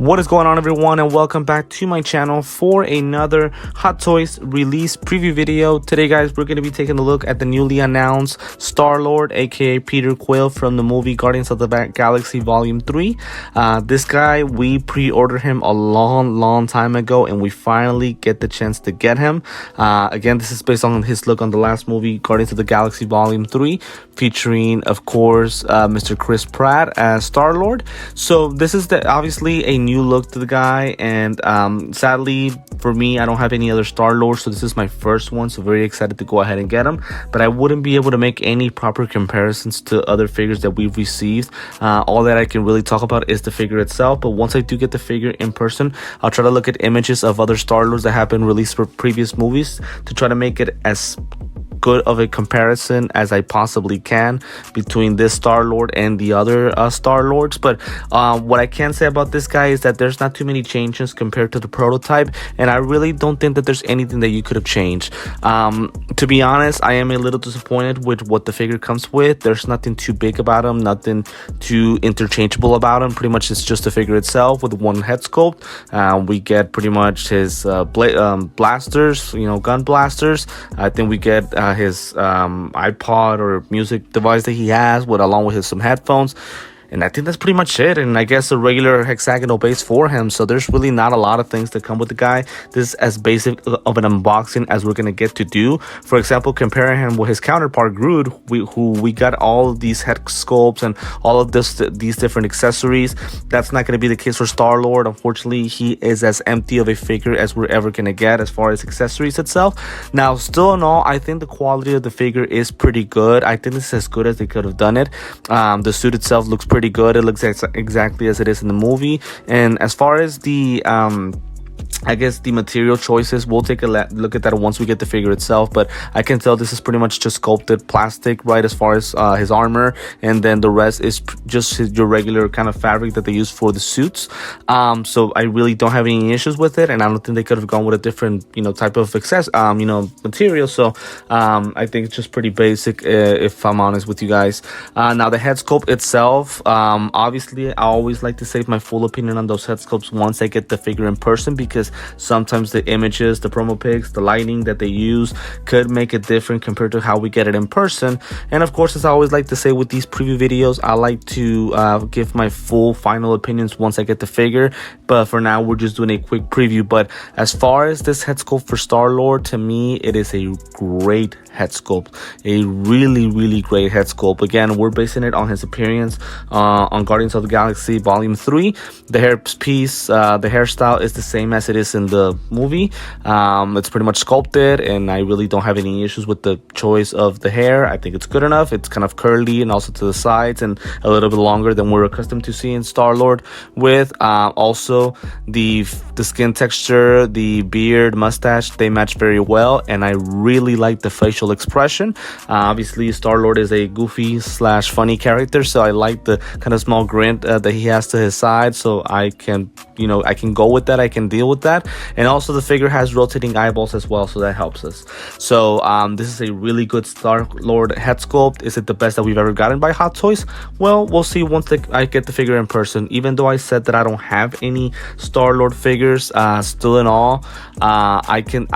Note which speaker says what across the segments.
Speaker 1: What is going on, everyone, and welcome back to my channel for another Hot Toys release preview video. Today, guys, we're going to be taking a look at the newly announced Star-Lord, aka Peter Quill, from the movie Guardians of the Galaxy Volume 3. This guy, we pre-ordered him a long time ago, and we finally get the chance to get him. Again, this is based on his look on the last movie, Guardians of the Galaxy Volume 3, featuring, of course, Mr. Chris Pratt as Star-Lord. So this is obviously a new look to the guy, and sadly for me, I don't have any other Star-Lord, so this is my first one, so very excited to go ahead and get him. But I wouldn't be able to make any proper comparisons to other figures that we've received. All that I can really talk about is the figure itself, but once I do get the figure in person, I'll try to look at images of other Star-Lords that have been released for previous movies to try to make it as good of a comparison as I possibly can between this Star-Lord and the other Star-Lords. But what I can say about this guy is that there's not too many changes compared to the prototype, and I really don't think that there's anything that you could have changed. To be honest, I am a little disappointed with what the figure comes with. There's nothing too big about him, nothing too interchangeable about him. Pretty much it's just the figure itself with one head sculpt. We get pretty much his blasters, gun blasters. I think we get his iPod or music device that he has, along with some headphones. And I think that's pretty much it. And I guess a regular hexagonal base for him. So there's really not a lot of things that come with the guy. This is as basic of an unboxing as we're going to get to do. For example, comparing him with his counterpart, Groot, who we got all of these head sculpts and all of these different accessories. That's not going to be the case for Star-Lord. Unfortunately, he is as empty of a figure as we're ever going to get as far as accessories itself. Now, still in all, I think the quality of the figure is pretty good. I think this is as good as they could have done it. The suit itself looks pretty good. It looks exactly as it is in the movie. And as far as the I guess the material choices, we'll take a look at that once we get the figure itself, but I can tell this is pretty much just sculpted plastic, right, as far as his armor, and then the rest is just your regular kind of fabric that they use for the suits. So I really don't have any issues with it, and I don't think they could have gone with a different type of material. So I think it's just pretty basic, if I'm honest with you guys. Now the head sculpt itself, obviously I always like to save my full opinion on those head sculpts once I get the figure in person, because sometimes the images, the promo pics, the lighting that they use could make it different compared to how we get it in person. And of course, as I always like to say with these preview videos, I like to give my full final opinions once I get the figure. But for now, we're just doing a quick preview. But as far as this head sculpt for Star-Lord, to me, it is a great head sculpt, a really great head sculpt. Again, we're basing it on his appearance on Guardians of the Galaxy Volume 3. The hair piece, the hairstyle is the same as it is in the movie. It's pretty much sculpted, and I really don't have any issues with the choice of the hair. I think it's good enough. It's kind of curly and also to the sides and a little bit longer than we're accustomed to seeing Star-Lord with. Also, the skin texture, the beard, mustache, they match very well, and I really like the facial expression. Obviously, Star-Lord is a goofy / funny character, so I like the kind of small grin that he has to his side, so I can go with that. I can deal with that. And also the figure has rotating eyeballs as well, so that helps us. So this is a really good Star-Lord head sculpt. Is it the best that we've ever gotten by Hot Toys? Well, we'll see once I get the figure in person. Even though I said that I don't have any Star-Lord figures, still in all, I can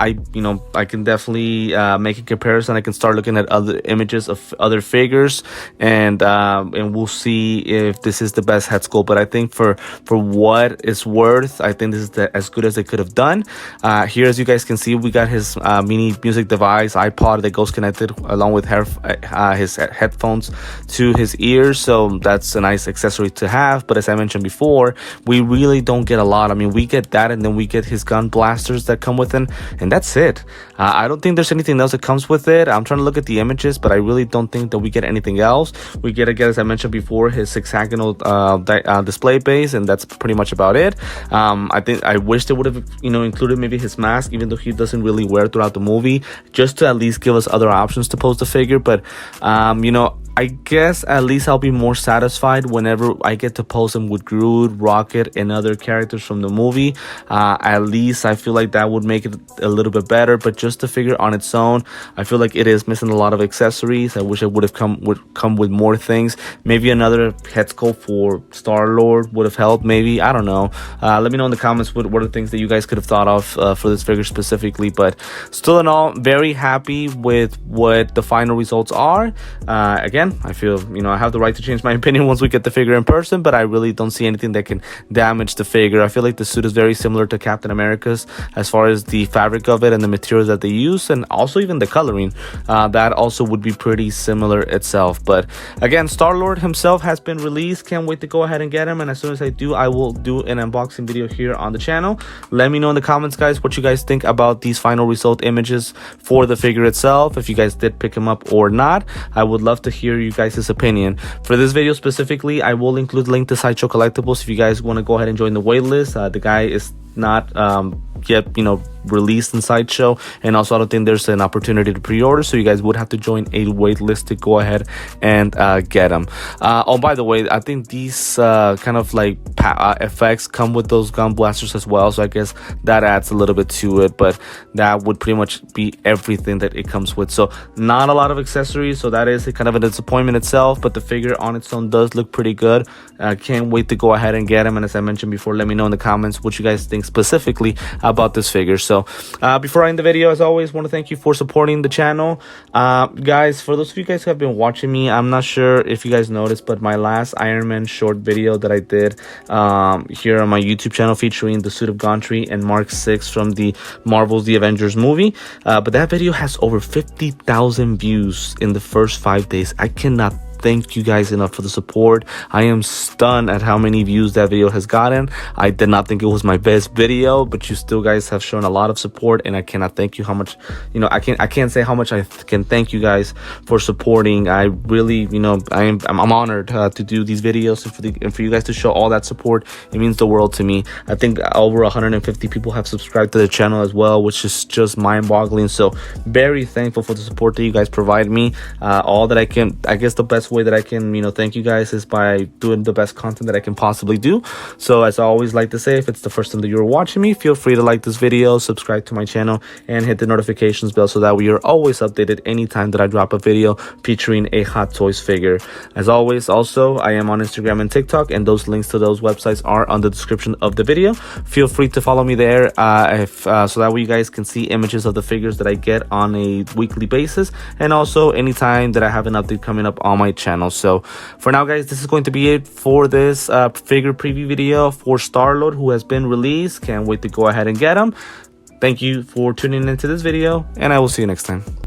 Speaker 1: definitely make a comparison. I can start looking at other images of other figures, and we'll see if this is the best head sculpt. But I think for what it's worth, I think this is as good as they could have done. Here, as you guys can see, we got his mini music device iPod that goes connected along with his headphones to his ears, so that's a nice accessory to have. But as I mentioned before, we really don't get a lot. I mean, we get that, and then we get his gun blasters that come with him, and that's it. I don't think there's anything else that comes with it. I'm trying to look at the images, but I really don't think that we get anything else. We get, again, as I mentioned before, his hexagonal display base, and that's pretty much about it. I wish they would have included maybe his mask, even though he doesn't really wear throughout the movie, just to at least give us other options to pose the figure. But I guess at least I'll be more satisfied whenever I get to pose him with Groot, Rocket, and other characters from the movie. At least I feel like that would make it a little bit better. But just the figure on its own, I feel like it is missing a lot of accessories. I wish it would have come with more things. Maybe another head sculpt for Star-Lord would have helped. Maybe, I don't know. Let me know in the comments what are the things that you guys could have thought of for this figure specifically. But still in all, very happy with what the final results are. Again, I feel, I have the right to change my opinion once we get the figure in person, but I really don't see anything that can damage the figure. I feel like the suit is very similar to Captain America's as far as the fabric of it and the materials that they use, and also even the coloring. That also would be pretty similar itself. But again, Star-Lord himself has been released. Can't wait to go ahead and get him, and as soon as I do, I will do an unboxing video here on the channel. Let me know in the comments, guys, what you guys think about these final result images for the figure itself, if you guys did pick him up or not. I would love to hear you guys' opinion. For this video specifically, I will include a link to Sideshow Collectibles if you guys want to go ahead and join the waitlist. The guy is not yet released in Sideshow, and also I don't think there's an opportunity to pre-order, so you guys would have to join a wait list to go ahead and get them. Oh, by the way, I think these kind of like effects come with those gun blasters as well, so I guess that adds a little bit to it, but that would pretty much be everything that it comes with. So not a lot of accessories, so that is kind of a disappointment itself, but the figure on its own does look pretty good. Can't wait to go ahead and get them, and as I mentioned before, let me know in the comments what you guys think specifically about this figure. So before I end the video, as always, want to thank you for supporting the channel. Guys, for those of you guys who have been watching me, I'm not sure if you guys noticed, but my last Iron Man short video that I did here on my YouTube channel featuring the suit of Gauntry and Mark 6 from the Marvel's The Avengers movie, but that video has over 50,000 views in the first 5 days. I cannot thank you guys enough for the support. I am stunned at how many views that video has gotten. I did not think it was my best video, but you still guys have shown a lot of support, and I cannot thank you how much, I can't say how much I can thank you guys for supporting. I really, I'm honored to do these videos, and for you guys to show all that support. It means the world to me. I think over 150 people have subscribed to the channel as well, which is just mind-boggling. So very thankful for the support that you guys provide me. All that I can, I guess the best way that I can thank you guys is by doing the best content that I can possibly do. So as I always like to say, if it's the first time that you're watching me, feel free to like this video, subscribe to my channel, and hit the notifications bell so that we are always updated anytime that I drop a video featuring a Hot Toys figure. As always, also I am on Instagram and TikTok, and those links to those websites are on the description of the video. Feel free to follow me there so that way you guys can see images of the figures that I get on a weekly basis, and also anytime that I have an update coming up on my channel. So for now, guys, this is going to be it for this figure preview video for Star-Lord, who has been released. Can't wait to go ahead and get him. Thank you for tuning into this video, and I will see you next time.